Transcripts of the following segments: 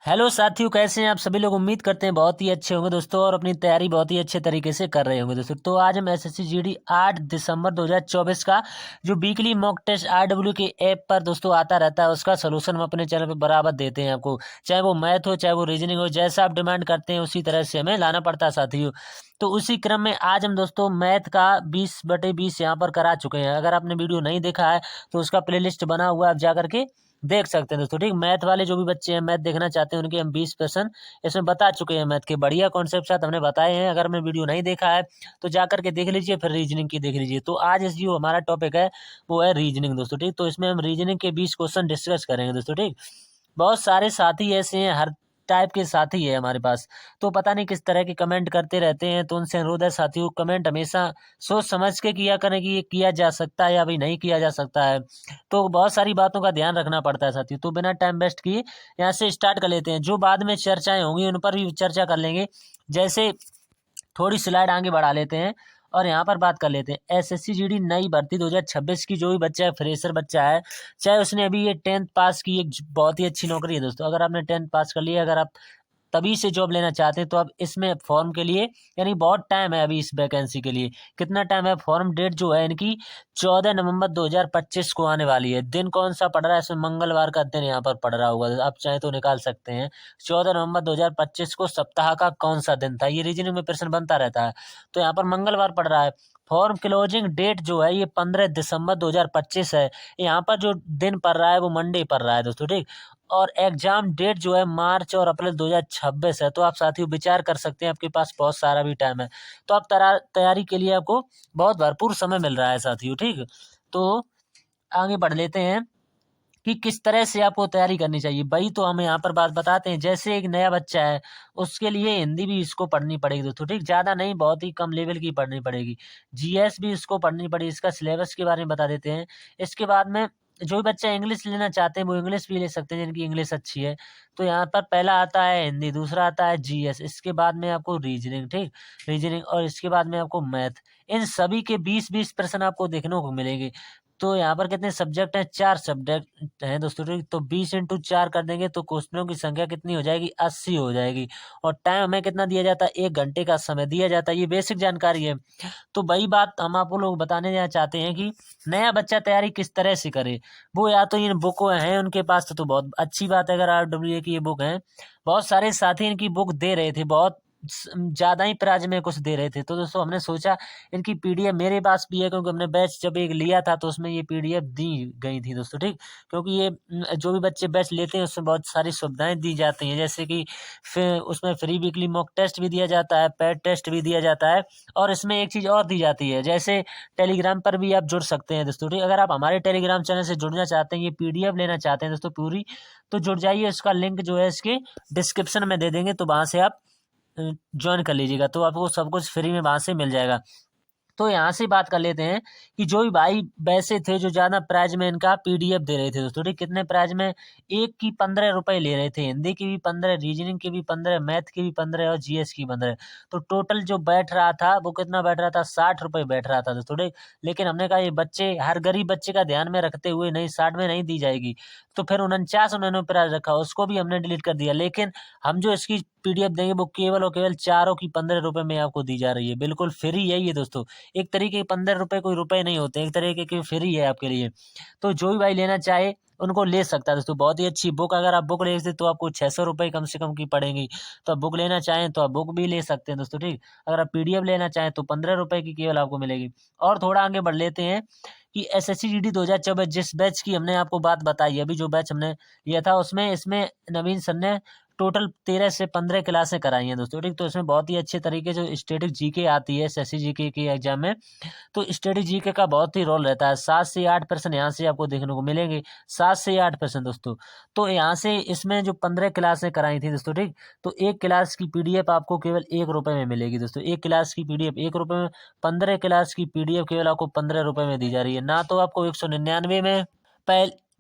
Hello साथियों, कैसे हैं आप सभी लोग। उम्मीद करते हैं बहुत ही अच्छे होंगे दोस्तों और अपनी तैयारी बहुत ही अच्छे तरीके से कर रहे होंगे दोस्तों। तो आज हम एसएससी जीडी 8 दिसंबर 2024 का जो वीकली मॉक टेस्ट आरडब्ल्यू के ऐप पर दोस्तों आता रहता है उसका सोल्यूशन हम अपने चैनल पर बराबर देते हैं आपको। चाहे वो मैथ हो, चाहे वो रीजनिंग हो, जैसा आप डिमांड करते हैं उसी तरह से हमें लाना पड़ता है साथियों। तो उसी क्रम में आज हम दोस्तों मैथ का 20/20 यहाँ पर करा चुके हैं। अगर आपने वीडियो नहीं देखा है तो उसका प्लेलिस्ट बना हुआ है, आप जा करके देख सकते हैं दोस्तों। ठीक, मैथ वाले जो भी बच्चे हैं, मैथ देखना चाहते हैं, उनके हम 20% इसमें बता चुके हैं। मैथ के बढ़िया कॉन्सेप्ट साथ हमने बताए हैं। अगर हमने वीडियो नहीं देखा है तो जा करके देख लीजिए, फिर रीजनिंग की देख लीजिए। तो आज इस जो हमारा टॉपिक है वो है रीजनिंग दोस्तों। ठीक, तो इसमें हम रीजनिंग के 20 क्वेश्चन डिस्कस करेंगे दोस्तों। ठीक, बहुत सारे साथी ऐसे हैं, हर टाइप के साथी है हमारे पास। तो पता नहीं किस तरह के कमेंट करते रहते हैं, तो उनसे अनुरोध है साथियों, कमेंट हमेशा सोच समझ के किया करें कि ये किया जा सकता है या भाई नहीं किया जा सकता है। तो बहुत सारी बातों का ध्यान रखना पड़ता है साथियों। तो बिना टाइम वेस्ट किए यहाँ से स्टार्ट कर लेते हैं। जो बाद में चर्चाएं होंगी उन पर भी चर्चा कर लेंगे। जैसे थोड़ी स्लाइड आगे बढ़ा लेते हैं और यहाँ पर बात कर लेते हैं एसएससी जीडी नई भर्ती 2026 की। जो भी बच्चा है, फ्रेशर बच्चा है, चाहे उसने अभी ये 10th पास की, एक बहुत ही अच्छी नौकरी है दोस्तों। अगर आपने 10th पास कर लिया, अगर आप तभी से जॉब लेना चाहते हैं तो आप इसमें फॉर्म के लिए, यानी बहुत टाइम है अभी इस वैकेंसी के लिए। कितना टाइम है, फॉर्म डेट जो है इनकी 14 नवंबर 2025 को आने वाली है। दिन कौन सा पड़ रहा है इसमें, मंगलवार का दिन यहाँ पर पड़ रहा होगा, आप चाहे तो निकाल सकते हैं। 14 नवंबर 2025 को सप्ताह का कौन सा दिन था, ये रीजनिंग में प्रश्न बनता रहता है। तो यहाँ पर मंगलवार पड़ रहा है। फॉर्म क्लोजिंग डेट जो है ये 15 दिसंबर 2025 है। यहाँ पर जो दिन पड़ रहा है वो मंडे पड़ रहा है दोस्तों। ठीक, और एग्जाम डेट जो है मार्च और अप्रैल 2026 है। तो आप साथियों विचार कर सकते हैं, आपके पास बहुत सारा भी टाइम है। तो आप तैयारी के लिए आपको बहुत भरपूर समय मिल रहा है साथियों। ठीक, तो आगे बढ़ लेते हैं कि किस तरह से आपको तैयारी करनी चाहिए। वही तो हम यहाँ पर बात बताते हैं। जैसे एक नया बच्चा है, उसके लिए हिंदी भी इसको पढ़नी पड़ेगी दोस्तों। ठीक, ज़्यादा नहीं, बहुत ही कम लेवल की पढ़नी पड़ेगी। जीएस भी इसको पढ़नी पड़ेगी। इसका सिलेबस के बारे में बता देते हैं। इसके बाद में जो भी बच्चा इंग्लिश लेना चाहते हैं वो इंग्लिश भी ले सकते हैं, जिनकी इंग्लिश अच्छी है। तो यहाँ पर पहला आता है हिंदी, दूसरा आता है जीएस, इसके बाद में आपको रीजनिंग। ठीक, रीजनिंग, और इसके बाद में आपको मैथ। इन सभी के 20-20 प्रश्न आपको देखने को मिलेंगे। तो यहाँ पर कितने सब्जेक्ट हैं, 4 सब्जेक्ट हैं दोस्तों। ठीक, तो 20 × 4 कर देंगे तो क्वेश्चनों की संख्या कितनी हो जाएगी, 80 हो जाएगी। और टाइम हमें कितना दिया जाता है, 1 घंटे का समय दिया जाता है। ये बेसिक जानकारी है। तो वही बात हम आप लोग बताने चाहते हैं कि नया बच्चा तैयारी किस तरह से करे। वो या तो इन बुक हैं उनके पास, तो बहुत अच्छी बात है। अगर RWA की ये बुक है, बहुत सारे साथी इनकी बुक दे रहे थे, बहुत ज़्यादा ही प्राइस में कुछ दे रहे थे। तो दोस्तों हमने सोचा इनकी पीडीएफ मेरे पास भी है, क्योंकि हमने बैच जब एक लिया था तो उसमें ये पीडीएफ दी गई थी दोस्तों। ठीक, क्योंकि ये जो भी बच्चे बैच लेते हैं उसमें बहुत सारी सुविधाएं दी जाती हैं। जैसे कि फिर उसमें फ्री वीकली मॉक टेस्ट भी दिया जाता है, पैड टेस्ट भी दिया जाता है, और इसमें एक चीज़ और दी जाती है, जैसे टेलीग्राम पर भी आप जुड़ सकते हैं दोस्तों। ठीक, अगर आप हमारे टेलीग्राम चैनल से जुड़ना चाहते हैं, ये पीडीएफ लेना चाहते हैं दोस्तों पूरी, तो जुड़ जाइए। इसका लिंक जो है इसके डिस्क्रिप्शन में दे देंगे, तो वहाँ से आप ज्वाइन कर लीजिएगा, तो आपको सब कुछ फ्री में वहाँ से मिल जाएगा। तो यहाँ से बात कर लेते हैं कि जो भी भाई वैसे थे जो ज़्यादा प्राइज में इनका पीडीएफ दे रहे थे दोस्तों। ठीक, कितने प्राइज में, एक की 15 रुपये ले रहे थे, हिंदी की भी 15, रीजनिंग की भी 15, मैथ की भी 15 और जीएस की 15। तो टोटल जो बैठ रहा था वो कितना बैठ रहा था, 60 रुपये बैठ रहा था दोस्तों। ठीक, लेकिन हमने कहा ये बच्चे, हर गरीब बच्चे का ध्यान में रखते हुए नहीं, 60 में नहीं दी जाएगी। तो फिर 49 उन्होंने प्राइज रखा, उसको भी हमने डिलीट कर दिया। लेकिन हम जो इसकी पीडीएफ देंगे वो केवल और केवल चारों की 15 रुपये में आपको दी जा रही है, बिल्कुल फ्री है ये दोस्तों। एक तरीके के 15 रुपये कोई रुपए नहीं होते, एक तरीके की फ्री है आपके लिए। तो जो भी भाई लेना चाहे उनको ले सकता है दोस्तों। बहुत ही अच्छी बुक, अगर आप बुक ले सकते तो आपको 600 रुपये कम से कम की पड़ेगी। तो आप बुक लेना चाहें तो आप बुक भी ले सकते हैं दोस्तों। ठीक, अगर आप पीडीएफ लेना चाहें तो 15 रुपये की केवल आपको मिलेगी। और थोड़ा आगे बढ़ लेते हैं कि एसएससी जीडी 2024 जिस बैच की हमने आपको बात बताई, अभी जो बैच हमने लिया था उसमें, इसमें नवीन सर ने टोटल 13 से 15 क्लासें कराई हैं दोस्तों। ठीक, तो इसमें बहुत ही अच्छे तरीके से स्टैटिक जीके आती है एसएससी जीके के एग्जाम में। तो स्टडी जीके का बहुत ही रोल रहता है। 7 से 8% यहाँ से आपको देखने को मिलेंगे, 7 से 8% दोस्तों। तो यहाँ से इसमें जो 15 क्लासें कराई थी दोस्तों। ठीक, तो एक क्लास की पीडीएफ आपको केवल 1 रुपये में मिलेगी दोस्तों। एक क्लास की पीडीएफ 1 रुपये में, 15 क्लास की पीडीएफ केवल आपको 15 रुपये में दी जा रही है। ना तो आपको 199 में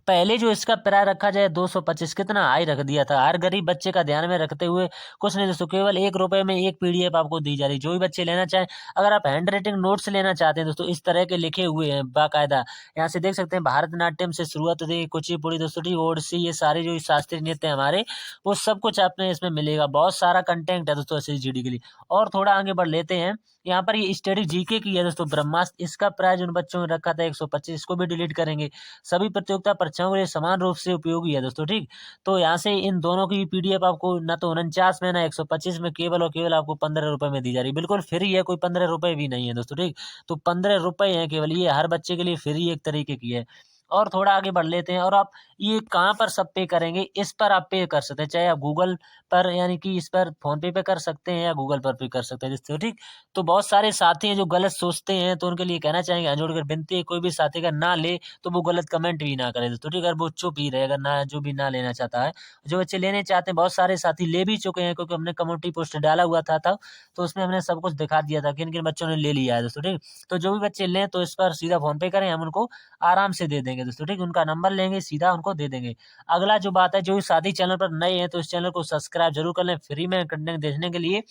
पहले जो इसका किराया रखा जाए 225, कितना हाई रख दिया था। हर गरीब बच्चे का ध्यान में रखते हुए कुछ नहीं दोस्तों, केवल 1 रुपए में एक पीडीएफ आपको दी जा रही। जो भी बच्चे लेना चाहें, अगर आप हैंड राइटिंग नोट्स लेना चाहते हैं दोस्तों, इस तरह के लिखे हुए हैं बाकायदा। यहाँ से देख सकते हैं, भारतनाट्यम से शुरुआत होती है, कुचिपुड़ी दोस्तों, ठीक, ओडिसी, ये सारे जो शास्त्रीय नृत्य हैं हमारे, वो सब कुछ आपने इसमें मिलेगा। बहुत सारा कंटेंट है दोस्तों SSGD के लिए। और थोड़ा आगे बढ़ लेते हैं, यहाँ पर ये स्टडी जीके की है दोस्तों, ब्रह्मास्त्र। इसका प्राइस उन बच्चों ने रखा था 125, इसको भी डिलीट करेंगे। सभी प्रतियोगिता परीक्षाओं के लिए समान रूप से उपयोगी है दोस्तों, ठीक। तो यहाँ से इन दोनों की पीडीएफ आपको ना तो 49 में ना 125 में, केवल और केवल आपको 15 रुपए में दी जा रही है। बिल्कुल फ्री है, कोई 15 रुपए भी नहीं है दोस्तों, ठीक। तो 15 रुपए है केवल, ये हर बच्चे के लिए फ्री एक तरीके की है। और थोड़ा आगे बढ़ लेते हैं, और आप ये कहाँ पर सब पे करेंगे, इस पर आप पे कर सकते हैं, चाहे आप गूगल पर, यानी कि इस पर फोन पे कर सकते हैं, या गूगल पर भी कर सकते हैं दोस्तों, ठीक। तो बहुत सारे साथी हैं जो गलत सोचते हैं, तो उनके लिए कहना चाहेंगे, हाथ जोड़कर विनती है, कोई भी साथी अगर ना ले तो वो गलत कमेंट भी ना करे दोस्तों, ठीक। अगर वो चुप ही रहे, अगर ना, जो भी ना लेना चाहता है। जो बच्चे लेने चाहते हैं, बहुत सारे साथी ले भी चुके हैं, क्योंकि हमने कम्युनिटी पोस्ट डाला हुआ था तब, तो उसमें हमने सब कुछ दिखा दिया था किन किन बच्चों ने ले लिया है दोस्तों, ठीक। तो जो भी बच्चे लें तो इस पर सीधा फोन पे करें, हम उनको आराम से दे देंगे दोस्तों, ठीक। उनका नंबर लेंगे, सीधा उनको दे देंगे। अगला जो बात है, जो भी साथी चैनल पर नए हैं तो इस चैनल को सब्सक्राइब जरूर कर लें। फ्री में कंटेंट देखने के लिए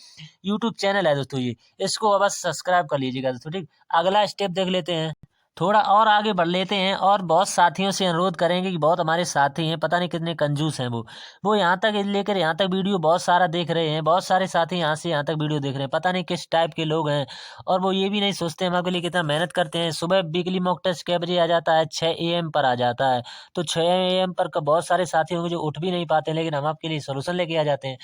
यूट्यूब चैनल है दोस्तों ये, इसको बस सब्सक्राइब कर लीजिएगा दोस्तों, ठीक। अगला स्टेप देख लेते हैं, थोड़ा और आगे बढ़ लेते हैं, और बहुत साथियों से अनुरोध करेंगे कि बहुत हमारे साथी हैं, पता नहीं कितने कंजूस हैं वो यहाँ तक लेकर यहाँ तक वीडियो बहुत सारा देख रहे हैं। बहुत सारे साथी यहाँ से यहाँ तक वीडियो देख रहे हैं, पता नहीं किस टाइप के लोग हैं। और वो ये भी नहीं सोचते हम आपके लिए कितना मेहनत करते हैं। सुबह वीकली मॉक टेस्ट कै बजे आ जाता है, 6 AM पर आ जाता है। तो 6 AM पर बहुत सारे साथी होंगे जो उठ भी नहीं पाते, लेकिन हम आपके लिए सोल्यूशन लेके आ जाते हैं।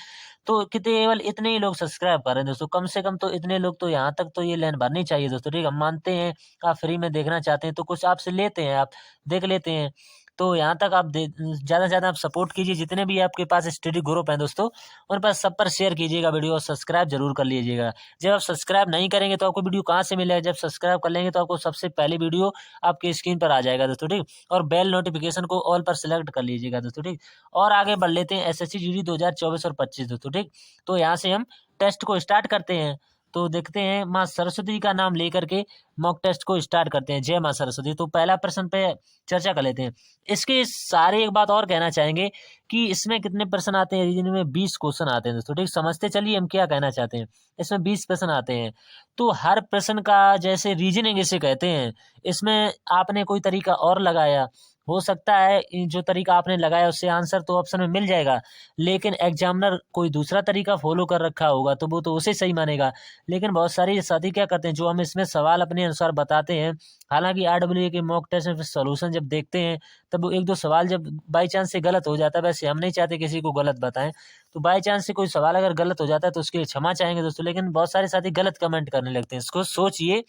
तो केवल इतने ही लोग सब्सक्राइब कर रहे हैं दोस्तों, कम से कम तो इतने लोग तो यहाँ तक तो ये लाइन भरनी चाहिए दोस्तों, ठीक। हम मानते हैं आप फ्री में देखना चाहते हैं, तो कुछ आपसे लेते हैं, आप देख लेते हैं। तो यहाँ तक आप ज़्यादा से ज़्यादा आप सपोर्ट कीजिए, जितने भी आपके पास स्टडी ग्रुप हैं दोस्तों, उन पर सब पर शेयर कीजिएगा वीडियो, और सब्सक्राइब जरूर कर लीजिएगा। जब आप सब्सक्राइब नहीं करेंगे तो आपको वीडियो कहाँ से मिलेगा, जब सब्सक्राइब कर लेंगे तो आपको सबसे पहले वीडियो आपकी स्क्रीन पर आ जाएगा दोस्तों, ठीक। और बेल नोटिफिकेशन को ऑल पर सिलेक्ट कर लीजिएगा दोस्तों, ठीक। और आगे बढ़ लेते हैं, SSC GD 2024 और 25 दोस्तों, ठीक। तो यहाँ से हम टेस्ट को स्टार्ट करते हैं। तो देखते हैं, माँ सरस्वती का नाम लेकर के मॉक टेस्ट को स्टार्ट करते हैं। जय माँ सरस्वती। तो पहला प्रश्न पे चर्चा कर लेते हैं। इसके सारे एक बात और कहना चाहेंगे कि इसमें कितने प्रश्न आते हैं, रीजनिंग में 20 क्वेश्चन आते हैं दोस्तों, ठीक। समझते चलिए हम क्या कहना चाहते हैं। इसमें 20 प्रश्न आते हैं, तो हर प्रश्न का, जैसे रीजनिंग इसे कहते हैं, इसमें आपने कोई तरीका और लगाया, हो सकता है जो तरीका आपने लगाया उससे आंसर तो ऑप्शन में मिल जाएगा, लेकिन एग्जामिनर कोई दूसरा तरीका फॉलो कर रखा होगा तो वो तो उसे सही मानेगा। लेकिन बहुत सारे साथी क्या करते हैं, जो हम इसमें सवाल अपने अनुसार बताते हैं, हालांकि RWA के मॉक टेस्ट में सोल्यूशन जब देखते हैं, तब वो एक दो सवाल जब बाई चांस से गलत हो जाता है, वैसे हम नहीं चाहते किसी को गलत बताएं, तो बाई चांस से कोई सवाल अगर गलत हो जाता है तो उसके लिए क्षमा चाहेंगे दोस्तों। लेकिन बहुत सारे साथी गलत कमेंट करने लगते हैं, इसको सोचिए।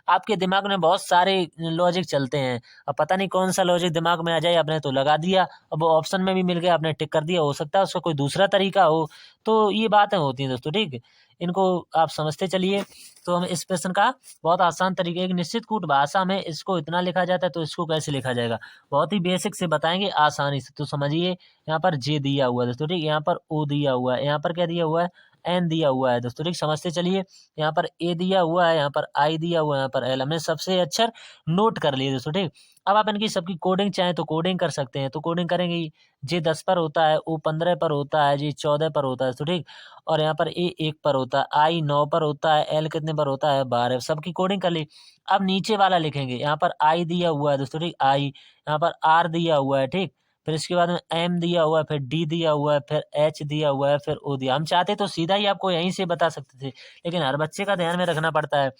आपके दिमाग में बहुत सारे लॉजिक चलते हैं, अब पता नहीं कौन सा लॉजिक दिमाग में आ जाए, आपने तो लगा दिया, अब वो ऑप्शन में भी मिल गया, आपने टिक कर दिया। हो सकता है उसका कोई दूसरा तरीका हो। तो ये बातें होती हैं दोस्तों, ठीक। इनको आप समझते चलिए। तो हम इस प्रश्न का बहुत आसान तरीके, एक निश्चित कूट भाषा में इसको इतना लिखा जाता है, तो इसको कैसे लिखा जाएगा, बहुत ही बेसिक से बताएंगे आसानी से। तो समझिए, यहाँ पर जे दिया हुआ है दोस्तों, ठीक। यहाँ पर ओ दिया हुआ है, यहाँ पर क्या दिया हुआ है, एन दिया हुआ है दोस्तों, ठीक। समझते चलिए। यहाँ पर ए दिया हुआ है, यहाँ पर आई दिया हुआ है, यहाँ पर एल। हमने सबसे अक्षर नोट कर लिए दोस्तों, ठीक। अब आप इनकी सबकी कोडिंग चाहें तो कोडिंग कर सकते हैं, तो कोडिंग करेंगे। जे 10 पर होता है, ओ 15 पर होता है, जे 14 पर होता है, तो ठीक। और यहाँ पर ए 1 पर होता है, आई 9 पर होता है, एल कितने पर होता है, 12। सबकी कोडिंग कर ली। अब नीचे वाला लिखेंगे, यहाँ पर आई दिया हुआ है दोस्तों, ठीक। आई, यहाँ पर आर दिया हुआ है, ठीक। फिर इसके बाद में एम दिया हुआ है, फिर डी दिया हुआ है, फिर एच दिया हुआ है, फिर ओ दिया। हम चाहते तो सीधा ही आपको यहीं से बता सकते थे, लेकिन हर बच्चे का ध्यान में रखना पड़ता है।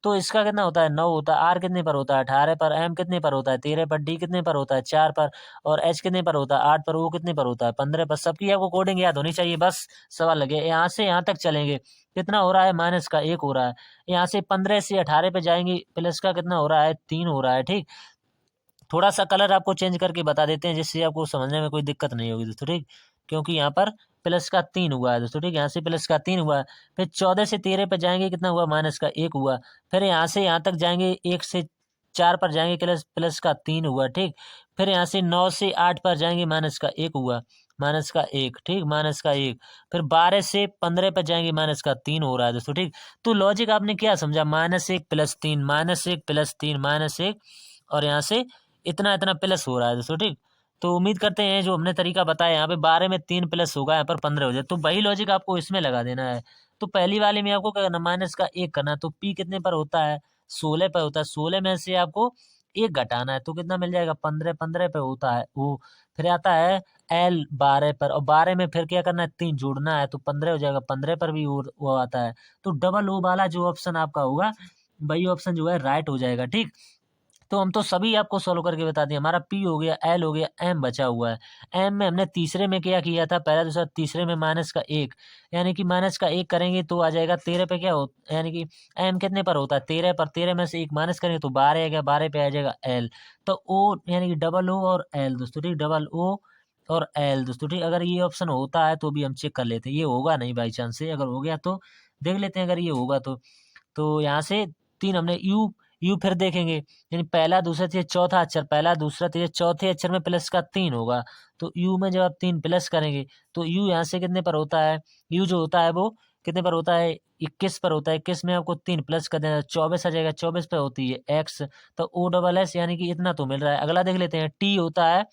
तो इसका कितना होता है, 9 होता है। आर कितने पर होता है, 18 पर। एम कितने पर होता है, 13 पर। डी कितने पर होता है, 4 पर। और एच कितने पर होता है, 8 पर। ओ कितने पर होता है, 15 पर। सबकी आपको कोडिंग याद होनी चाहिए, बस सवाल लगे। यहाँ से यहाँ तक चलेंगे, कितना हो रहा है, माइनस का 1 हो रहा है। यहाँ से 15 से 18 पे जाएंगे, प्लस का कितना हो रहा है, 3 हो रहा है, ठीक। थोड़ा सा कलर आपको चेंज करके बता देते हैं, जिससे आपको समझने में कोई दिक्कत नहीं होगी दोस्तों, ठीक। क्योंकि यहाँ पर प्लस का 3 हुआ है दोस्तों, ठीक। यहाँ से प्लस का 3 हुआ है। फिर 14 से 13 पे जाएंगे, कितना हुआ, माइनस का 1 हुआ। फिर यहाँ से यहाँ तक जाएंगे, 1 से 4 पर जाएंगे, प्लस प्लस का 3 हुआ, ठीक। फिर यहाँ से 9 से 8 पर जाएंगे, माइनस का 1 हुआ, माइनस का 1, ठीक, माइनस का 1। फिर 12 से 15 पर जाएंगे, माइनस का 3 हो रहा है दोस्तों, ठीक। तो लॉजिक आपने क्या समझा, -1 +3, -1 +3, -1, और यहाँ से इतना इतना प्लस हो रहा है दोस्तों, ठीक। तो उम्मीद करते हैं जो हमने तरीका बताया यहाँ पे 12 में 3 प्लस होगा, यहाँ पर 15 हो जाए, तो वही लॉजिक आपको इसमें लगा देना है। तो पहली वाले में आपको क्या करना, माइनस का 1 करना है, तो पी कितने पर होता है, 16 पर होता है, 16 में से आपको 1 घटाना है, तो कितना मिल जाएगा, 15, 15 पे होता है वो। फिर आता है एल 12 पर, और 12 में फिर क्या करना है, 3 जोड़ना है, तो 15 हो जाएगा, 15 पर भी वो आता है। तो डबल ओ वाला जो ऑप्शन आपका होगा वही ऑप्शन जो है राइट हो जाएगा, ठीक। तो हम तो सभी आपको सॉल्व करके बता दिए। हमारा पी हो गया, एल हो गया, एम बचा हुआ है। एम में हमने तीसरे में क्या किया था, पहला दूसरा तीसरे में माइनस का 1, यानी कि माइनस का 1 करेंगे तो आ जाएगा 13 पे, क्या हो, यानी कि एम कितने पर होता है, 13 पर, 13 में से 1 माइनस करेंगे तो 12 आएगा, 12 पे आ जाएगा एल। तो ओ यानी कि डबल ओ और एल दोस्तों, ठीक, डबल ओ और एल दोस्तों, ठीक। अगर ये ऑप्शन होता है तो भी हम चेक कर लेते हैं, ये होगा नहीं बाई चांस से, अगर हो गया तो देख लेते हैं अगर ये होगा तो यहाँ से 3 हमने यू, यू फिर देखेंगे, यानी पहला दूसरा तीसरा चौथा अक्षर, पहला दूसरा तीसरा चौथे अक्षर में प्लस का 3 होगा, तो यू में जब आप 3 प्लस करेंगे तो यू यहाँ से कितने पर होता है, यू जो होता है वो कितने पर होता है, 21 पर होता है। 21 में आपको 3 प्लस कर देना, 24 आ जाएगा, 24 पे होती है एक्स, तो ओ डबल एस, यानी कि इतना तो मिल रहा है। अगला देख लेते हैं, टी होता है,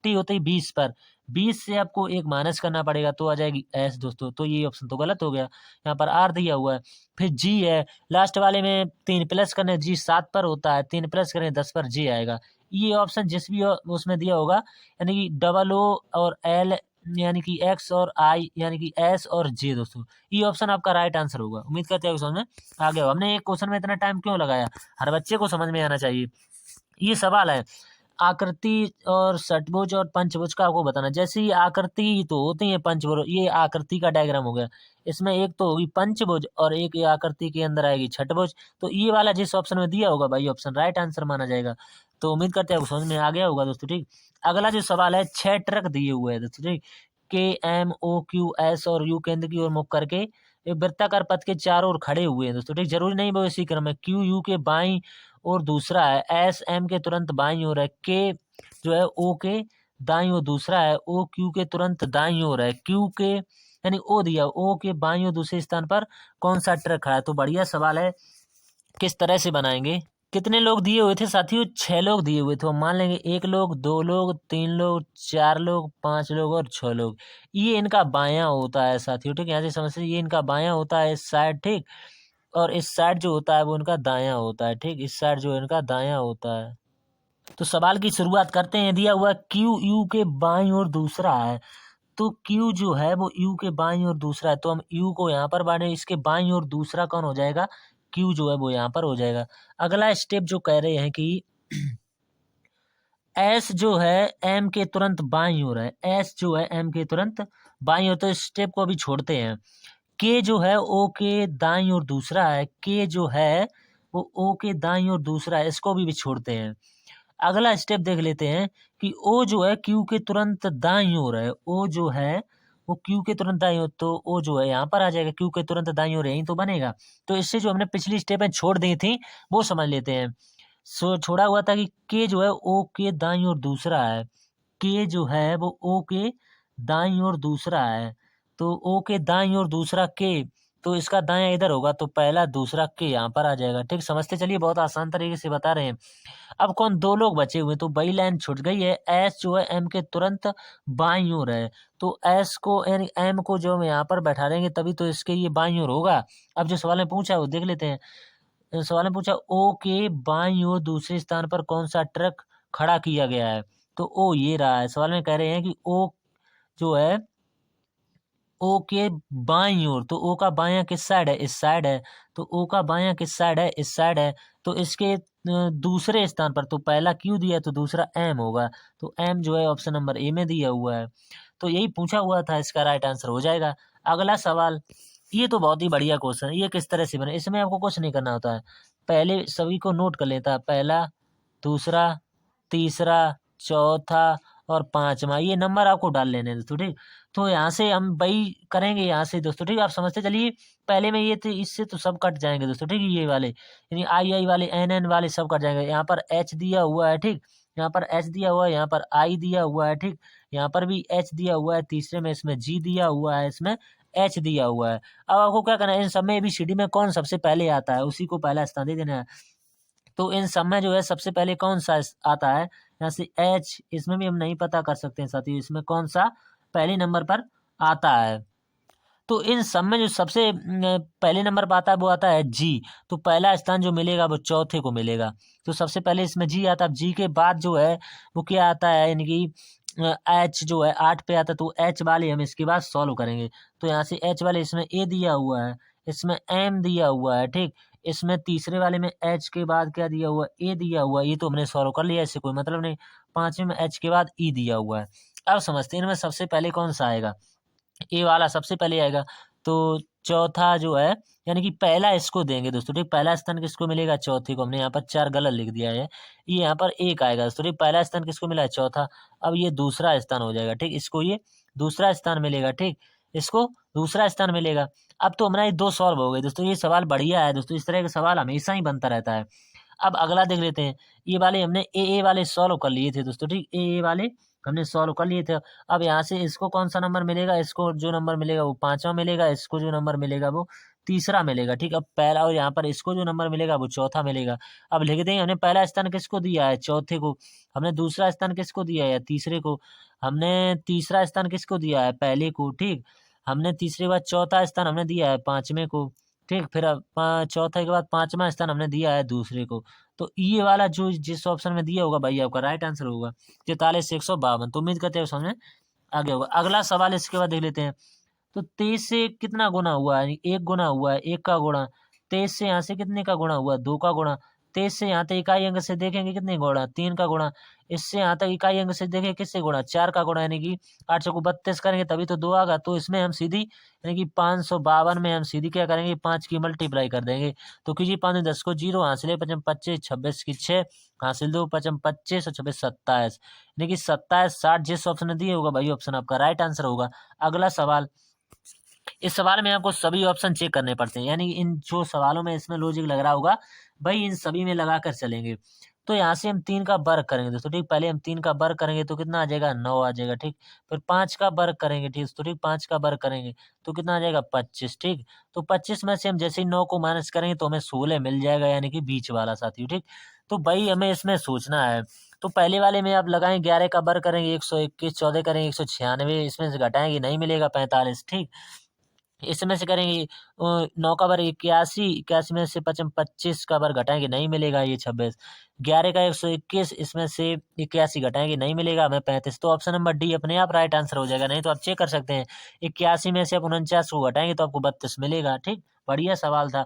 टी होती है 20 पर, 20 से आपको 1 माइनस करना पड़ेगा तो आ जाएगी एस दोस्तों, तो ये ऑप्शन तो गलत हो गया। यहाँ पर आर दिया हुआ है। फिर जी है, लास्ट वाले में 3 प्लस करने, जी 7 पर होता है, 3 प्लस करें 10 पर जी आएगा। ये ऑप्शन जिस भी उसमें दिया होगा, यानी कि डबल ओ और एल, यानी कि एक्स और आई, यानी कि एस और जे दोस्तों, ये ऑप्शन आपका राइट आंसर होगा। उम्मीद करते हैं समझ में आ गया हो। हमने एक क्वेश्चन में इतना टाइम क्यों लगाया, हर बच्चे को समझ में आना चाहिए। ये सवाल है, आकृति और षटभुज और पंचभुज का आपको बताना। जैसे ये आकृति तो होती है पंचभुज, ये आकृति का डायग्राम हो गया, इसमें एक तो होगी पंचभुज और एक ये आकृति के अंदर आएगी छठभुज, तो ये वाला जिस ऑप्शन में दिया होगा भाई ऑप्शन राइट आंसर माना जाएगा। तो उम्मीद करते हैं आपको समझ में आ गया होगा दोस्तों, ठीक। अगला जो सवाल है, 6 ट्रक दिए हुए हैं दोस्तों, ठीक। के एम ओ क्यू एस और यू केंद्र की ओर मुख करके एक वृत्ताकार पथ के चारों ओर खड़े हुए हैं दोस्तों, ठीक। जरूरी नहीं वो इसी क्रम में, क्यू यू के बाई और दूसरा है, एस एम के तुरंत बाईं ओर है, के जो है ओ के दाईं ओर दूसरा है, ओ क्यू के तुरंत दाईं ओर है, क्यू के यानी ओ दिया, ओ के बाईं ओर दूसरे स्थान पर कौन सा ट्रक खड़ा है। तो बढ़िया सवाल है, किस तरह से बनाएंगे। कितने लोग दिए हुए थे साथियों, 6 लोग दिए हुए थे, हम मान लेंगे 1 लोग, 2 लोग, 3 लोग, 4 लोग, 5 लोग और 6 लोग। ये इनका बायां होता है साथियों, ठीक। यहाँ से समझते, ये इनका बायां होता है इस साइड, ठीक। और इस साइड जो होता है वो इनका दायां होता है, ठीक। इस साइड जो इनका दायां होता है। तो सवाल की शुरुआत करते हैं। दिया हुआ क्यू यू के बाईं ओर दूसरा है, तो क्यू जो है वो यू के बाईं ओर दूसरा है, तो हम यू को यहाँ पर बांटे, इसके बाईं ओर दूसरा कौन हो जाएगा, क्यू जो है वो यहाँ पर हो जाएगा। अगला स्टेप जो कह रहे हैं कि एस जो है एम के तुरंत बाईं ओर है, एस जो है एम के तुरंत बाईं ओर, तो इस स्टेप को अभी छोड़ते हैं। के जो है ओ के दाईं ओर दूसरा है, के जो है वो ओ के दाईं ओर दूसरा है, इसको भी छोड़ते हैं। अगला स्टेप देख लेते हैं कि ओ जो है क्यू के तुरंत दाईं ओर है, ओ जो है वो क्यू के तुरंत दाईं ओर, तो ओ जो है यहाँ पर आ जाएगा, क्यू के तुरंत दाईं ओर यहीं तो बनेगा। तो इससे जो हमने पिछली स्टेप छोड़ दी थी वो समझ लेते हैं। सो छोड़ा हुआ था कि के जो है ओ के दाईं ओर दूसरा है, के जो है वो ओ के दाईं ओर दूसरा है, तो ओ के दाईं ओर दूसरा के, तो इसका दायां इधर होगा, तो पहला दूसरा के यहाँ पर आ जाएगा, ठीक। समझते चलिए, बहुत आसान तरीके से बता रहे हैं। अब कौन, 2 लोग बचे हुए, तो बड़ी लाइन छूट गई है। एस जो है एम के तुरंत बाईं ओर है, तो एस को यानी एम को जो हम यहाँ पर बैठा देंगे तभी तो इसके ये बाईं ओर होगा। अब जो सवाल में पूछा है वो देख लेते हैं। सवाल में पूछा ओ के बाईं ओर दूसरे स्थान पर कौन सा ट्रक खड़ा किया गया है, तो ओ ये रहा है। सवाल में कह रहे हैं कि ओ जो है ओ के बाईं ओर, तो ओ का बायां किस साइड है, इस साइड है, तो ओ का बायां किस साइड है, इस साइड है, तो इसके दूसरे स्थान पर, तो पहला क्यू दिया तो दूसरा एम होगा, तो एम जो है ऑप्शन नंबर ए में दिया हुआ है। तो यही पूछा हुआ था, इसका राइट आंसर हो जाएगा। अगला सवाल, ये तो बहुत ही बढ़िया क्वेश्चन है। ये किस तरह से बने, इसमें आपको कुछ नहीं करना होता है, पहले सभी को नोट कर लेता है, पहला, दूसरा, तीसरा, चौथा और पांचवा, ये नंबर आपको डाल लेने हैं दोस्तों, ठीक। तो यहाँ से हम वही करेंगे, यहाँ से दोस्तों, ठीक। आप समझते चलिए, पहले में ये थे, इससे तो सब कट जाएंगे दोस्तों, ठीक। ये वाले यानी आई आई वाले, एन एन वाले सब कट जाएंगे। यहाँ पर एच दिया हुआ है, ठीक, यहाँ पर एच दिया हुआ है, यहाँ पर आई दिया हुआ है, ठीक, यहाँ पर भी एच दिया हुआ है, तीसरे में इसमें जी दिया हुआ है, इसमें एच दिया हुआ है। अब आपको क्या करना है, इन सब में ABCD में कौन सबसे पहले आता है उसी को पहला स्थान दे देना है। तो इन सब में जो है सबसे पहले कौन सा आता है, यहाँ से एच, इसमें भी हम नहीं पता कर सकते हैं साथियों इसमें कौन सा पहले नंबर पर आता है। तो इन सब में जो सबसे पहले नंबर पर आता है वो आता है जी। तो पहला स्थान जो मिलेगा वो चौथे को मिलेगा। तो सबसे पहले इसमें जी आता है। जी के बाद जो है वो क्या आता है, यानी कि एच जो है 8 पे आता है, तो एच वाले हम इसके बाद सॉल्व करेंगे। तो यहाँ से एच वाले इसमें ए दिया हुआ है, इसमें एम दिया हुआ है, ठीक। इसमें तीसरे वाले में एच के बाद क्या दिया हुआ है, ए दिया हुआ है। ये तो हमने सॉल्व कर लिया, इससे कोई मतलब नहीं। पांचवें में एच के बाद ई दिया हुआ है। अब समझते हैं इनमें सबसे पहले कौन सा आएगा। ए वाला सबसे पहले आएगा। तो चौथा जो है, यानी कि पहला इसको देंगे दोस्तों, ठीक। पहला स्थान किसको मिलेगा, चौथे को। हमने यहाँ पर 4 गलत लिख दिया है, ये यहाँ पर 1 आएगा दोस्तों, ठीक। पहला स्थान किसको मिला है, चौथा। अब ये दूसरा स्थान हो जाएगा, ठीक। इसको ये दूसरा स्थान मिलेगा, ठीक। इसको दूसरा स्थान मिलेगा। अब तो हमारा ये 2 सॉल्व हो गए दोस्तों। ये सवाल बढ़िया है दोस्तों, इस तरह का सवाल हमेशा ही बनता रहता है। अब अगला देख लेते हैं। ये वाले हमने ए वाले सॉल्व कर लिए थे दोस्तों, ठीक। ए वाले हमने सॉल्व कर लिए थे। अब यहाँ से इसको कौन सा नंबर मिलेगा, इसको जो नंबर मिलेगा वो 5वां मिलेगा, इसको जो नंबर मिलेगा वो तीसरा मिलेगा, ठीक। अब पहला, और यहाँ पर इसको जो नंबर मिलेगा वो चौथा मिलेगा। अब लिख देंगे हमने पहला स्थान किसको दिया है, चौथे को। हमने दूसरा स्थान किसको दिया है, तीसरे को। हमने तीसरा स्थान किसको दिया है, पहले को, ठीक। हमने तीसरे के बाद चौथा स्थान हमने दिया है 5वें को, ठीक। फिर अब चौथे के बाद 5वां स्थान हमने दिया है दूसरे को। तो ये वाला जो जिस ऑप्शन में दिया होगा भाई आपका राइट आंसर होगा 43 से 152। तो उम्मीद करते हैं समझ में आगे होगा। अगला सवाल इसके बाद देख लेते हैं। तो 23 से कितना गुना हुआ है, 1 गुना हुआ है, 1 का गुणा। 23 से यहाँ से कितने का गुणा हुआ, 2 का गुणा। 23 से यहाँ तक इकाई अंक से देखेंगे कितने गुणा, 3 का गुणा। इससे यहाँ तक इकाई अंक से देखें किससे गुणा, 4 का गुणा। यानी कि 8 चौको 32 करेंगे तभी तो 2 आगा। तो इसमें हम सीधी, यानी कि 552 में हम सीधी क्या करेंगे, 5 की मल्टीप्लाई कर देंगे। तो कीजिए 5 10 को 0 हासिल, 5 25 26 की 6 हासिल 2 5 25 और 26 27, यानी कि 27 60 जिस ऑप्शन में दिए होगा भाई ऑप्शन आपका राइट आंसर होगा। अगला सवाल। इस सवाल में आपको सभी ऑप्शन चेक करने पड़ते हैं, यानी इन जो सवालों में इसमें लॉजिक लग रहा होगा भाई इन सभी में लगा कर चलेंगे। तो यहाँ से हम 3 का वर्ग करेंगे दोस्तों, ठीक। पहले हम 3 का वर्ग करेंगे तो कितना आ जाएगा, 9 आ जाएगा, ठीक। फिर 5 का वर्ग करेंगे, ठीक तो ठीक 5 का वर्ग करेंगे तो कितना आ जाएगा, 25, ठीक। तो 25 में से हम जैसे ही 9 को माइनस करेंगे तो हमें 16 मिल जाएगा, यानी कि बीच वाला साथी, ठीक। तो भाई हमें इसमें सोचना है। तो पहले वाले में आप लगाएं 11 का वर्ग करेंगे 121, 14 करेंगे 196, इसमें से घटाएंगे नहीं मिलेगा 45, ठीक। इसमें से करेंगे 9 का वर्ग 81, 81 में से 25 का वर्ग घटाएंगे नहीं मिलेगा, ये 26। 11 का 121, इसमें से 81 घटाएंगे नहीं मिलेगा हमें 35। तो ऑप्शन नंबर डी अपने आप राइट आंसर हो जाएगा। नहीं तो आप चेक कर सकते हैं, 81 में से आप 49 को घटाएंगे तो आपको 32 मिलेगा, ठीक। बढ़िया सवाल था।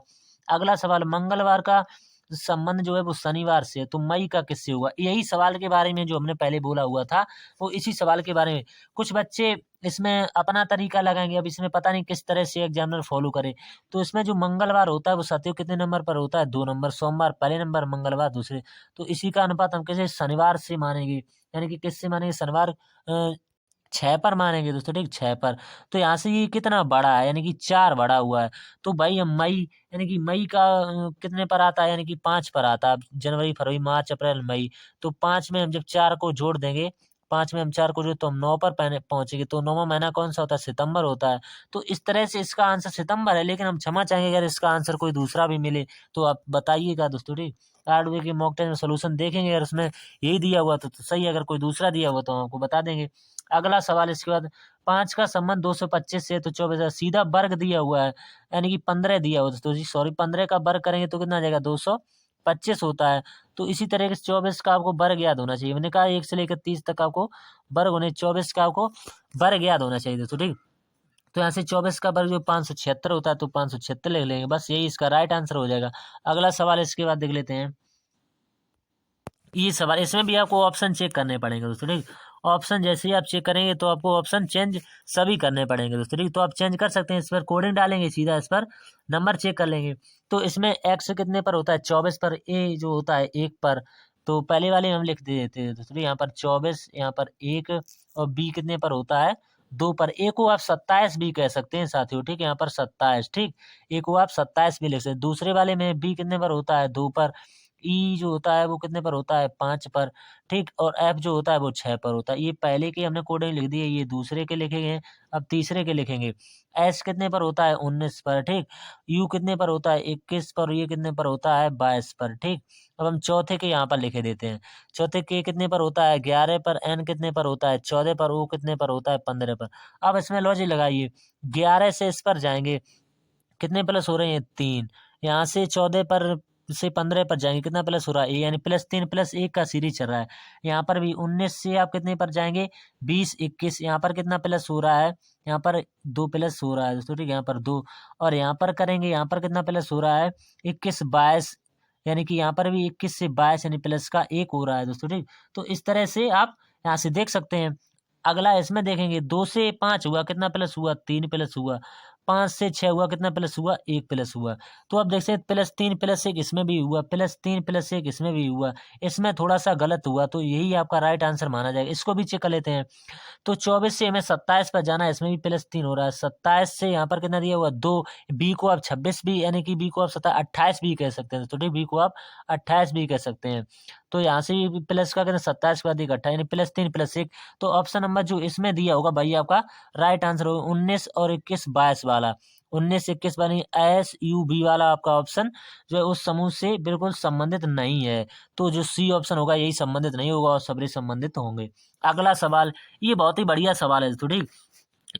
अगला सवाल, मंगलवार का संबंध जो है वो शनिवार से है, तो मई का किससे हुआ। यही सवाल के बारे में जो हमने पहले बोला हुआ था, वो इसी सवाल के बारे में। कुछ बच्चे इसमें अपना तरीका लगाएंगे, अब इसमें पता नहीं किस तरह से एग्जामिनर फॉलो करे। तो इसमें जो मंगलवार होता है वो साथियों कितने नंबर पर होता है, 2 नंबर। सोमवार पहले नंबर, मंगलवार दूसरे। तो इसी का अनुपात हम कैसे शनिवार से मानेंगे, यानी कि किससे मानेंगे, शनिवार 6 पर मानेंगे दोस्तों, ठीक 6 पर। तो यहाँ से ये कितना बड़ा है, यानी कि 4 बड़ा हुआ है। तो भाई हम मई, यानी कि मई का कितने पर आता है, यानी कि 5 पर आता है। जनवरी फरवरी मार्च अप्रैल मई, तो 5 में हम जब 4 को जोड़ देंगे, 5 में हम 4 को जोड़ तो हम 9 पर पहुंचेंगे। तो 9वां महीना कौन सा होता है, सितंबर होता है। तो इस तरह से इसका आंसर सितंबर है, लेकिन हम क्षमा चाहेंगे अगर इसका आंसर कोई दूसरा भी मिले तो आप बताइएगा दोस्तों, ठीक। 8 के मॉक टेस्ट में सोल्यूशन देखेंगे, अगर उसमें यही दिया हुआ तो सही, अगर कोई दूसरा दिया हुआ तो हम आपको बता देंगे। अगला सवाल इसके बाद, 5 का संबंध 225 से, तो 24 सीधा वर्ग दिया हुआ है, यानी कि 15 दिया हुआ है तो सॉरी 15 का वर्ग करेंगे तो कितना आ जाएगा, 225 होता है। तो इसी तरीके से 24 का आपको वर्ग याद होना चाहिए। मैंने कहा 1 से लेकर 30 तक आपको वर्ग होने, 24 का आपको वर्ग याद होना चाहिए दोस्तों, ठीक। तो यहाँ से 24 का वर्ग जो 576 होता है, तो 576 लिख लेंगे, बस यही इसका राइट आंसर हो जाएगा। अगला सवाल इसके बाद देख लेते हैं। ये सवाल, इसमें भी आपको ऑप्शन चेक करने पड़ेंगे दोस्तों, ठीक। ऑप्शन जैसे ही आप चेक करेंगे तो आपको ऑप्शन चेंज सभी करने पड़ेंगे दोस्तों, ठीक। तो आप चेंज कर सकते हैं, इस पर कोडिंग डालेंगे, सीधा इस पर नंबर चेक कर लेंगे। तो इसमें एक्स कितने पर होता है, 24 पर। ए जो होता है 1 पर। तो पहले वाले में हम लिख देते हैं दोस्तों, यहाँ पर 24, यहाँ पर 1, और बी कितने पर होता है, 2 पर। ए को आप 27 भी कह सकते हैं साथियों, ठीक। यहाँ पर 27, ठीक। ए को आप 27 भी लिख सकते हैं। दूसरे वाले में बी कितने पर होता है, 2 पर। ई जो होता है वो कितने पर होता है 5 पर, ठीक। और एफ जो होता है वो 6 पर होता है। ये पहले के हमने कोडिंग लिख दी है, ये दूसरे के लिखेंगे, अब तीसरे के लिखेंगे। एस कितने पर होता है 19 पर, ठीक। यू कितने पर होता है 21 पर, ये कितने पर होता है 22 पर, ठीक। अब हम चौथे के यहाँ पर लिखे देते हैं। चौथे के कितने पर होता है 11 पर, एन कितने पर होता है 14 पर, ओ कितने पर होता है 15 पर। अब इसमें लॉजिक लगाइए, 11 से इस पर जाएंगे, कितने प्लस हो रहे हैं 3। यहाँ से 14 पर से 15 पर जाएंगे, कितना प्लस हो रहा है यानी +3 + 1 का सीरीज चल रहा है। यहाँ पर भी 19 से आप कितने पर जाएंगे 20 21, यहाँ पर कितना प्लस हो रहा है, यहाँ पर 2 प्लस हो रहा है दोस्तों, ठीक। यहाँ पर 2, और यहाँ पर करेंगे, यहाँ पर कितना प्लस हो रहा है 21 22, यानी कि यहाँ पर भी 21 से 22 यानी प्लस का 1 हो रहा है दोस्तों, ठीक। तो इस तरह से आप यहाँ से देख सकते हैं। अगला इसमें देखेंगे 2 से 5 हुआ, कितना प्लस हुआ 3 प्लस हुआ। 5 से 6 हुआ, कितना प्लस हुआ 1 प्लस हुआ। तो अब देख सकते +3 + 1 इसमें भी हुआ, +3 + 1 इसमें भी हुआ। इसमें थोड़ा सा गलत हुआ, तो यही आपका राइट आंसर माना जाएगा। इसको भी चेक कर लेते हैं। तो 24 से हमें 27 पर जाना है, इसमें भी +3 हो रहा है। 27 से यहाँ पर कितना दिया हुआ 2, बी को आप 26 भी, यानी कि बी को आप 28 भी कह सकते हैं, तो ठीक, बी को आप 28 भी कह सकते हैं। तो यहाँ से भी प्लस का कितना 27 के बाद 1 28 यानी +3 + 1। तो ऑप्शन नंबर जो इसमें दिया होगा भाई आपका राइट आंसर होगा 19 और 21 22 वाला। 19 21 वाली SUB वाला आपका ऑप्शन जो है उस समूह से बिल्कुल संबंधित नहीं है। तो जो सी ऑप्शन होगा यही संबंधित नहीं होगा और सभी संबंधित होंगे। अगला सवाल, ये बहुत ही बढ़िया सवाल है तो ठीक।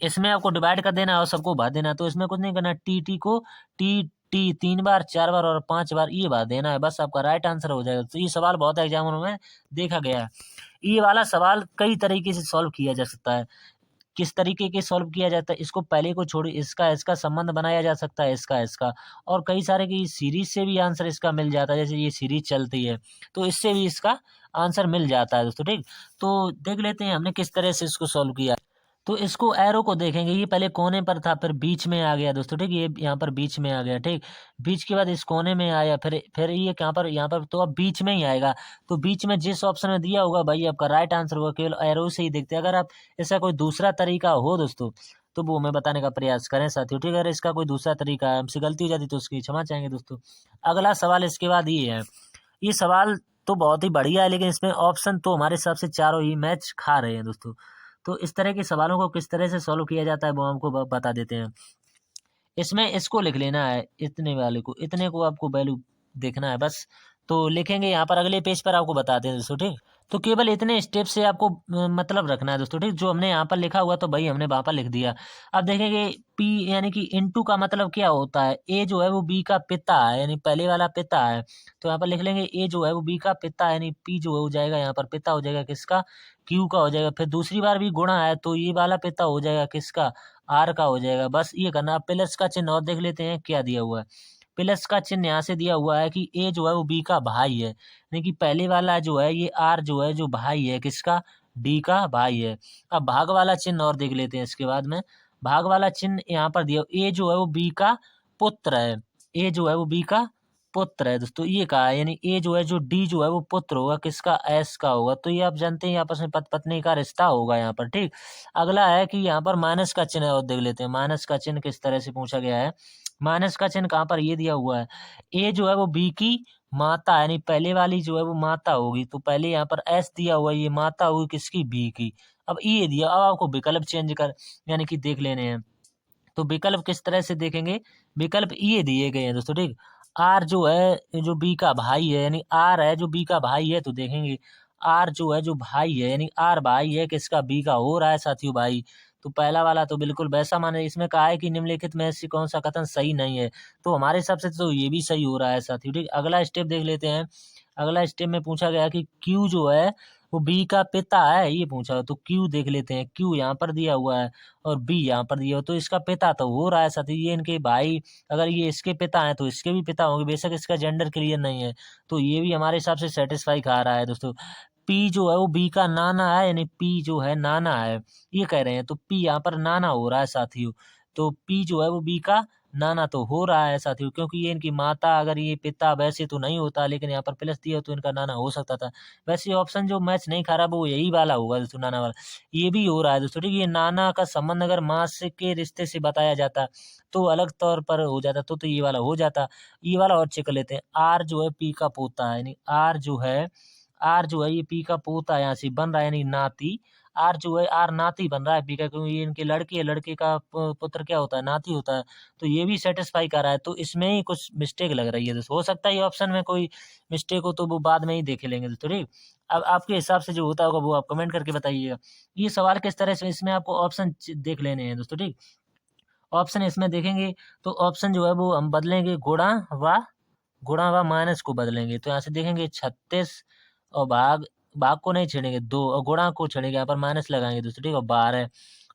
इसमें आपको डिवाइड कर देना है और सबको भर देना है। तो इसमें कुछ नहीं करना, टी को टी 3 बार 4 बार और 5 बार ये भर देना है, बस आपका राइट आंसर हो जाएगा। तो ये सवाल बहुत एग्जामों में देखा गया है। ये वाला सवाल कई तरीके से सॉल्व किया जा सकता है। किस तरीके के सॉल्व किया जाता है, इसको पहले को छोड़िए, इसका इसका संबंध बनाया जा सकता है, इसका इसका, और कई सारे की सीरीज से भी आंसर इसका मिल जाता है। जैसे ये सीरीज चलती है तो इससे भी इसका आंसर मिल जाता है दोस्तों, ठीक। तो देख लेते हैं हमने किस तरह से इसको सॉल्व किया। तो इसको एरो को देखेंगे, ये पहले कोने पर था, फिर बीच में आ गया दोस्तों, ठीक। ये यहाँ पर बीच में आ गया, ठीक। बीच के बाद इस कोने में आया, फिर ये यहाँ पर तो अब बीच में ही आएगा। तो बीच में जिस ऑप्शन में दिया होगा भाई आपका राइट आंसर होगा। केवल एरो से ही देखते हैं। अगर आप इसका कोई दूसरा तरीका हो दोस्तों तो वो हमें बताने का प्रयास करें साथियों, ठीक है। अगर इसका कोई दूसरा तरीका है, हमसे गलती हो जाती तो उसकी क्षमा चाहेंगे दोस्तों। अगला सवाल इसके बाद ये है। ये सवाल तो बहुत ही बढ़िया है, लेकिन इसमें ऑप्शन तो हमारे हिसाब से चारों ही मैच खा रहे हैं दोस्तों। तो इस तरह के सवालों को किस तरह से सॉल्व किया जाता है वो हमको बता देते हैं। इसमें इसको लिख लेना है, इतने वाले को, इतने को आपको वैल्यू देखना है बस। तो लिखेंगे यहाँ पर, अगले पेज पर आपको बताते हैं दोस्तों, ठीक। तो केवल इतने स्टेप से आपको मतलब रखना है दोस्तों, ठीक। जो हमने यहाँ पर लिखा हुआ तो भाई हमने वहाँ पर लिख दिया। अब देखेंगे पी यानी कि इनटू का मतलब क्या होता है, ए जो है वो बी का पिता है, यानी पहले वाला पिता है। तो यहाँ पर लिख लेंगे ए जो है वो बी का पिता है, यानी पी जो हो जाएगा यहाँ पर पिता हो जाएगा किसका, क्यू का हो जाएगा। फिर दूसरी बार भी गुणा है तो ये वाला पिता हो जाएगा किसका, आर का हो जाएगा। बस ये करना। प्लस का चिन्ह और देख लेते हैं क्या दिया हुआ है। प्लस का चिन्ह यहाँ से दिया हुआ है कि ए जो है वो बी का भाई है, यानी कि पहले वाला जो है ये आर जो है जो भाई है किसका, डी का भाई है। अब भाग वाला चिन्ह और देख लेते हैं इसके बाद में। भाग वाला चिन्ह यहाँ पर दिया, ए जो है वो बी का पुत्र है, ए जो है वो बी का पुत्र है दोस्तों, ये कहा है। यानी ए जो है जो डी जो है वो पुत्र होगा किसका, एस का होगा। तो ये आप जानते हैं आपस में पति पत्नी का रिश्ता होगा यहाँ पर, ठीक। अगला है कि यहाँ पर माइनस का चिन्ह और देख लेते हैं। माइनस का चिन्ह किस तरह से पूछा गया है। माइनस का चिन्ह कहाँ पर, ये दिया हुआ है। ए जो है वो बी की माता है, यानी पहले वाली जो है वो माता होगी। तो पहले यहाँ पर एस दिया हुआ है, ये माता होगी किसकी, बी की। अब ये दिया, अब आपको विकल्प चेंज कर यानी कि देख लेने हैं। तो विकल्प किस तरह से देखेंगे, विकल्प ये दिए गए हैं दोस्तों, ठीक। आर जो है जो बी का भाई है, यानी आर है जो बी का भाई है, तो देखेंगे आर जो है जो भाई है, यानी आर भाई है किसका, बी का हो रहा है साथियों भाई। तो पहला वाला तो बिल्कुल वैसा माने, इसमें कहा है कि निम्नलिखित में से कौन सा कथन सही नहीं है। तो हमारे हिसाब से तो ये भी सही हो रहा है साथियों, ठीक। अगला स्टेप देख लेते हैं। अगला स्टेप में पूछा गया कि क्यू जो है वो बी का पिता है, ये पूछा। तो क्यू देख लेते हैं। क्यू यहाँ पर दिया हुआ है और बी यहाँ पर दिया हुआ, तो इसका पिता तो हो रहा है साथी, ये इनके भाई। अगर ये इसके पिता हैं तो इसके भी पिता होंगे, बेशक इसका जेंडर क्लियर नहीं है। तो ये भी हमारे हिसाब से सेटिस्फाई खा रहा है दोस्तों। पी जो है वो बी का नाना है, यानी पी जो है नाना है, ये कह रहे हैं। तो पी यहाँ पर नाना हो रहा है साथियों। तो पी जो है वो बी का नाना तो हो रहा है साथियों, क्योंकि ये इनकी माता, अगर ये पिता वैसे तो नहीं होता, लेकिन यहाँ पर प्लस दिया तो इनका नाना हो सकता था। वैसे ऑप्शन जो मैच नहीं खा रहा वो यही वाला होगा दोस्तों, नाना वाला। ये भी हो रहा है दोस्तों, ठीक है। ये नाना का संबंध अगर माँ से के रिश्ते से बताया जाता तो अलग तौर पर हो जाता, तो ये वाला हो जाता। ये वाला और चेक कर लेते हैं। आर जो है पी का पोता है, यानी आर जो है ये पी का पोता यहाँ से बन रहा है, यानी नाती। आर जो है आर नाती बन रहा है पी का, क्योंकि ये इनके लड़के है, लड़के का पुत्र क्या होता है, नाती होता है। तो ये भी सेटिस्फाई कर रहा है, तो इसमें ही कुछ मिस्टेक लग रही है दोस्तों। हो सकता है ये ऑप्शन में कोई मिस्टेक हो, तो वो बाद में ही देख लेंगे दोस्तों, ठीक। अब आपके हिसाब से जो होता होगा वो आप कमेंट करके बताइएगा। ये सवाल किस तरह से, इसमें आपको ऑप्शन देख लेने हैं दोस्तों, ठीक। ऑप्शन इसमें देखेंगे तो ऑप्शन जो है वो हम बदलेंगे, गुणा व माइनस को बदलेंगे। तो यहाँ से देखेंगे 36 और भाग, भाग को नहीं छेड़ेंगे 2, और गुणा को छेड़ेंगे, यहाँ पर माइनस लगाएंगे दोस्तों, ठीक है। 12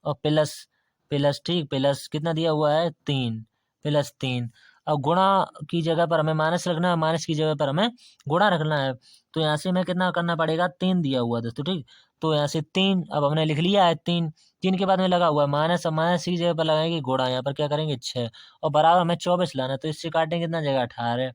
और प्लस, ठीक, प्लस कितना दिया हुआ है 3, +3। अब गुणा की जगह पर हमें माइनस रखना है, माइनस की जगह पर हमें गुणा रखना है। तो यहाँ से हमें कितना करना पड़ेगा, 3 दिया हुआ है दोस्तों, ठीक। तो यहाँ से 3 अब हमने लिख लिया है, 3, 3 के बाद में लगा हुआ है माइनस, अब माइनस की जगह पर लगाएंगे गुणा, यहाँ पर क्या करेंगे 6, और बराबर हमें 24 लाना है। तो इससे काटेंगे कितना जगह 18,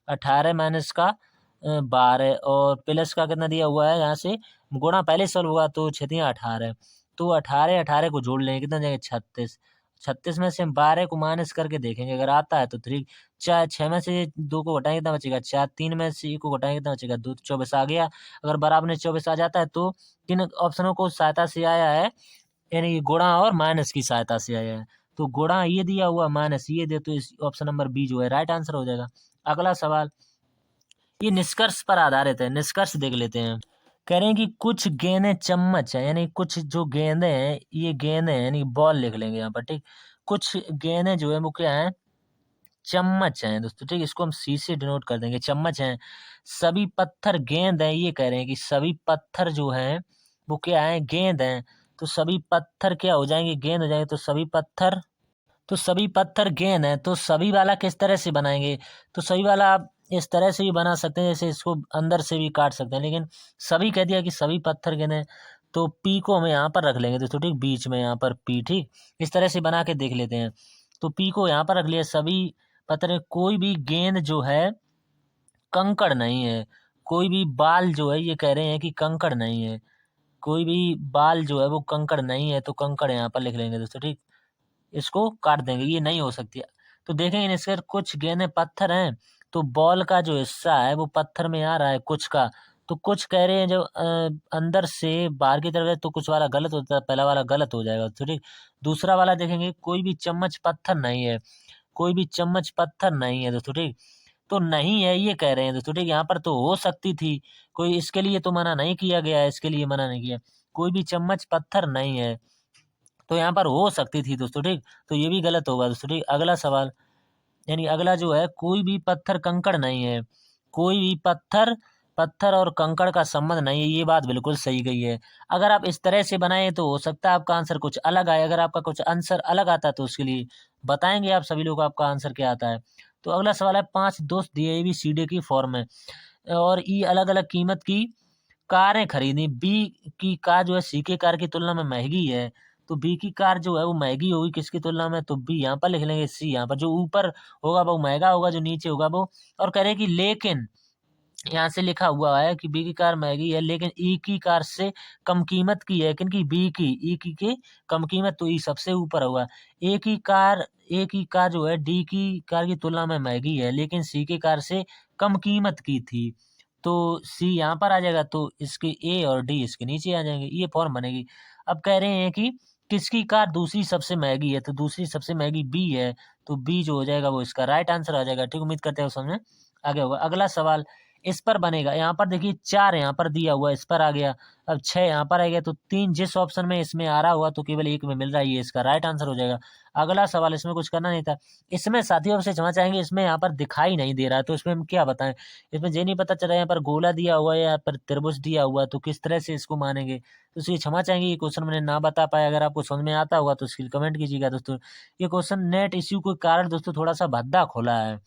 18 माइनस का 12, और प्लस का कितना दिया हुआ है, यहाँ से गुणा पहले सॉल्व होगा तो 6 18। तो 18 18 को जोड़ लेंगे, कितना जाएगा 36, 36 में से हम 12 को माइनस करके देखेंगे, अगर आता है तो 3, 4, 6 में से 2 को घटाएंगे कितना बचेगा 4, 3 में से 1 को घटाएंगे कितना बचेगा 2, 24 आ गया। अगर बराबर में 24 आ जाता है तो किन ऑप्शनों को सहायता से आया है, यानी कि गुणा और माइनस की सहायता से आया है। तो गुणा ये दिया हुआ, माइनस ये दे, तो इस ऑप्शन नंबर बी जो है राइट आंसर हो जाएगा। अगला सवाल ये निष्कर्ष पर आधारित है, निष्कर्ष देख लेते हैं। कह रहे हैं कि कुछ गेंदें चम्मच है, यानी कुछ जो गेंदें हैं ये गेंदें हैं, यानी बॉल लिख लेंगे यहाँ पर, ठीक। कुछ गेंदें जो है वो क्या है, चम्मच हैं दोस्तों, ठीक। इसको हम सी से डिनोट कर देंगे, चम्मच हैं। सभी पत्थर गेंद हैं, ये कह रहे हैं कि सभी पत्थर जो हैं वो क्या है, गेंद हैं। तो सभी पत्थर क्या हो जाएंगे, गेंद हो जाएंगे। तो सभी पत्थर गेंद है, तो सभी वाला किस तरह से बनाएंगे, तो सभी वाला आप इस तरह से भी बना सकते हैं, जैसे इसको अंदर से भी काट सकते हैं, लेकिन सभी कह दिया कि सभी पत्थर गेंद है, तो पी को हम यहाँ पर रख लेंगे दोस्तों, ठीक, बीच में यहाँ पर पी, ठीक। इस तरह से बना के देख लेते हैं। तो पी को यहाँ पर रख लिया, सभी पत्थर, कोई भी गेंद जो है कंकड़ नहीं है, कोई भी बाल जो है ये कह रहे हैं कि कंकड़ नहीं है, कोई भी बाल जो है वो कंकड़ नहीं है, तो कंकड़ यहाँ पर लिख लेंगे दोस्तों, ठीक। इसको काट देंगे, ये नहीं हो सकती। तो देखेंगे इसके कुछ गेंदें पत्थर हैं, तो बॉल का जो हिस्सा है वो पत्थर में आ रहा है कुछ का। तो कुछ कह रहे हैं जो अंदर से बाहर की तरफ है, तो कुछ वाला गलत होता है, पहला वाला गलत हो जाएगा, तो ठीक। दूसरा वाला देखेंगे, कोई भी चम्मच पत्थर नहीं है, कोई भी चम्मच पत्थर नहीं है दोस्तों, ठीक। तो नहीं है ये कह रहे हैं दोस्तों, ठीक। यहाँ पर तो हो सकती थी, कोई इसके लिए तो मना नहीं किया गया है, इसके लिए मना नहीं किया। कोई भी चम्मच पत्थर नहीं है, तो यहाँ पर हो सकती थी दोस्तों, ठीक। तो ये भी गलत होगा दोस्तों, ठीक। अगला सवाल, यानी अगला जो है, कोई भी पत्थर कंकड़ नहीं है, कोई भी पत्थर पत्थर और कंकड़ का संबंध नहीं है, ये बात बिल्कुल सही गई है। अगर आप इस तरह से बनाए तो हो सकता है आपका आंसर कुछ अलग आए, अगर आपका कुछ आंसर अलग आता है तो उसके लिए बताएंगे आप सभी लोग आपका आंसर क्या आता है। तो अगला सवाल है, 5 दोस्त दिए ए बी सी डी की फॉर्म में और ई अलग अलग कीमत की कारें खरीदी। बी की कार जो है सी के कार की तुलना में महंगी है, तो बी की कार जो है वो महंगी होगी किसकी तुलना में, तो बी यहाँ पर लिख लेंगे, सी यहाँ पर। जो ऊपर होगा वो महंगा होगा, जो नीचे होगा वो। और कह रहे हैं कि लेकिन यहाँ से लिखा हुआ है कि बी की कार महंगी है, लेकिन ई की कार से कम कीमत की है, किनकी, बी की, ई की के कम कीमत, तो ई सबसे ऊपर होगा। ए की कार जो है डी की कार की तुलना में महंगी है, लेकिन सी की कार से कम कीमत की थी, तो सी यहाँ पर आ जाएगा, तो इसके ए और डी इसके नीचे आ जाएंगे, ये फॉर्म बनेगी। अब कह रहे हैं कि किसकी कार दूसरी सबसे महंगी है, तो दूसरी सबसे महंगी बी है, तो बी जो हो जाएगा वो इसका राइट आंसर आ जाएगा, ठीक। उम्मीद करते हैं समझ में आगे होगा। अगला सवाल इस पर बनेगा, यहाँ पर देखिए 4 यहाँ पर दिया हुआ है, इस पर आ गया। अब 6 यहाँ पर आ गया, तो 3 जिस ऑप्शन में इसमें आ रहा हुआ तो केवल एक में मिल रहा है, ये इसका राइट आंसर हो जाएगा। अगला सवाल, इसमें कुछ करना नहीं था। इसमें साथियों आपसे क्षमा चाहेंगे, इसमें यहाँ पर दिखाई नहीं दे रहा है, तो इसमें हम क्या बताएं। इसमें ये नहीं पता चला यहाँ पर गोला दिया हुआ है, यहाँ पर त्रिभुज दिया हुआ है, तो किस तरह से इसको मानेंगे। तो इसलिए क्षमा चाहेंगे, ये क्वेश्चन मैंने ना बता पाया। अगर आपको समझ में आता होगा तो इसके लिए कमेंट कीजिएगा दोस्तों। ये क्वेश्चन नेट इश्यू के कारण दोस्तों थोड़ा सा भद्दा खोला है,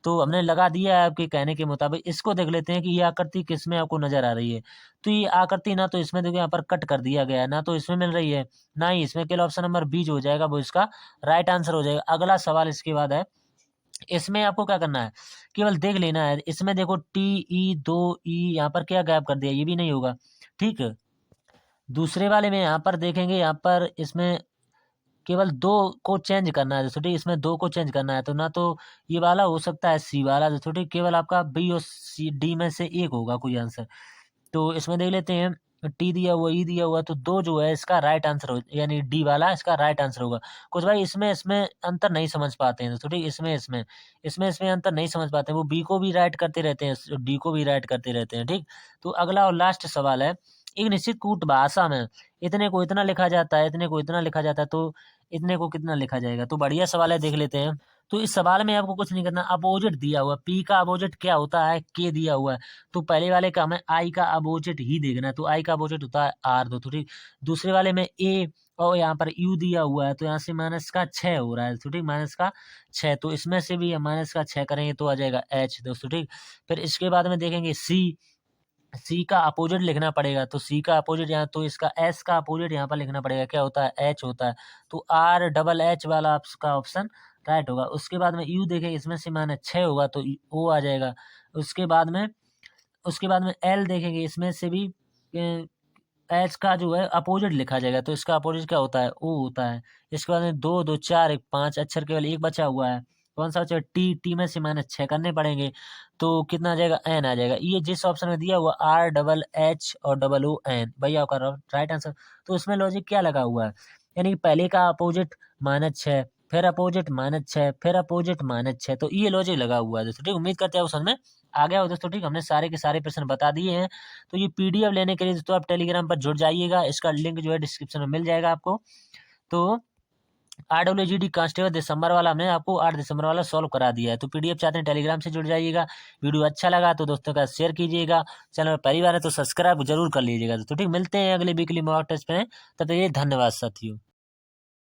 तो हमने लगा दिया है आपके कहने के मुताबिक। इसको देख लेते हैं कि ये आकृति किस में आपको नजर आ रही है। तो ये आकृति ना तो इसमें देखो यहाँ पर कट कर दिया गया है, ना तो इसमें मिल रही है, ना ही इसमें। केवल ऑप्शन नंबर बी जो हो जाएगा वो इसका राइट आंसर हो जाएगा। अगला सवाल इसके बाद है, इसमें आपको क्या करना है, केवल देख लेना है। इसमें देखो टी ई दो ई यहाँ पर क्या गैप कर दिया, ये भी नहीं होगा, ठीक है। दूसरे वाले में यहाँ पर देखेंगे, यहाँ पर इसमें केवल दो को चेंज करना है दोस्तों, ठीक। इसमें दो को चेंज करना है, तो ना तो ये वाला हो सकता है सी वाला दोस्तों, ठीक। केवल आपका बी और सी डी में से एक होगा कोई आंसर। तो इसमें देख लेते हैं, टी दिया हुआ, ई दिया हुआ, तो दो जो है इसका राइट आंसर हो, यानी डी वाला इसका राइट आंसर होगा। कुछ भाई इसमें इसमें अंतर नहीं समझ पाते हैं दोस्तों, ठीक। इसमें अंतर नहीं समझ पाते हैं, वो बी को भी राइट करते रहते हैं, डी को भी राइट करते रहते हैं, ठीक। तो अगला और लास्ट सवाल है, एक निश्चित कूट भाषा में इतने को इतना लिखा जाता है, इतने को इतना लिखा जाता है, तो इतने को कितना लिखा जाएगा। तो बढ़िया सवाल है, देख लेते हैं। तो इस सवाल में आपको कुछ नहीं करना, अपोजिट दिया हुआ, पी का अपोजिट क्या होता है, के दिया हुआ है। तो पहले वाले का हमें आई का अपोजिट ही देखना है, तो आई का अपोजिट होता है आर दो, तो ठीक। दूसरे वाले में ए और यहाँ पर यू दिया हुआ है, तो यहाँ से माइनस का 6 हो रहा है, तो ठीक, माइनस का 6। तो इसमें से भी माइनस का 6 करेंगे तो आ जाएगा एच दोस्तों, ठीक। फिर इसके बाद में देखेंगे सी का अपोजिट लिखना पड़ेगा, तो सी का अपोजिट यहाँ, तो इसका एस का अपोजिट यहाँ पर लिखना पड़ेगा, क्या होता है, एच होता है। तो आर डबल एच वाला आपका ऑप्शन राइट होगा। उसके बाद में यू देखेंगे, इसमें से माने 6 होगा, तो ओ आ जाएगा। उसके बाद में एल देखेंगे, इसमें से भी एच का जो है अपोजिट लिखा जाएगा, तो इसका अपोजिट क्या होता है, ओ होता है। इसके बाद में 2 2 4 1 5 अक्षर केवल एक बचा हुआ है, कौन सा बचा, टी। टी में से माइनस 6 करने पड़ेंगे, तो कितना आ जाएगा, एन आ जाएगा। ये जिस ऑप्शन में दिया हुआ आर डबल एच और डबल ओ एन, भैया आपका राइट आंसर। तो इसमें लॉजिक क्या लगा हुआ है, यानी पहले का अपोजिट -6, फिर अपोजिट -6, फिर अपोजिट -6, तो ये लॉजिक लगा हुआ है दोस्तों, ठीक। उम्मीद करते हैं समझ में आ गया हो दोस्तों, ठीक। हमने सारे के सारे प्रश्न बता दिए हैं। तो ये पीडीएफ लेने के लिए दोस्तों आप टेलीग्राम पर जुड़ जाइएगा, इसका लिंक जो है डिस्क्रिप्शन में मिल जाएगा आपको। तो RWGD कांस्टेबल दिसंबर वाला हमने आपको 8 दिसंबर वाला सॉल्व करा दिया है। तो पीडीएफ चाहते हैं टेलीग्राम से जुड़ जाइएगा। वीडियो अच्छा लगा तो दोस्तों का शेयर कीजिएगा, चैनल पर पहली बार है तो सब्सक्राइब जरूर कर लीजिएगा दोस्तों, ठीक। मिलते हैं अगले वीकली मॉक टेस्ट में, तब तक ये धन्यवाद साथियों।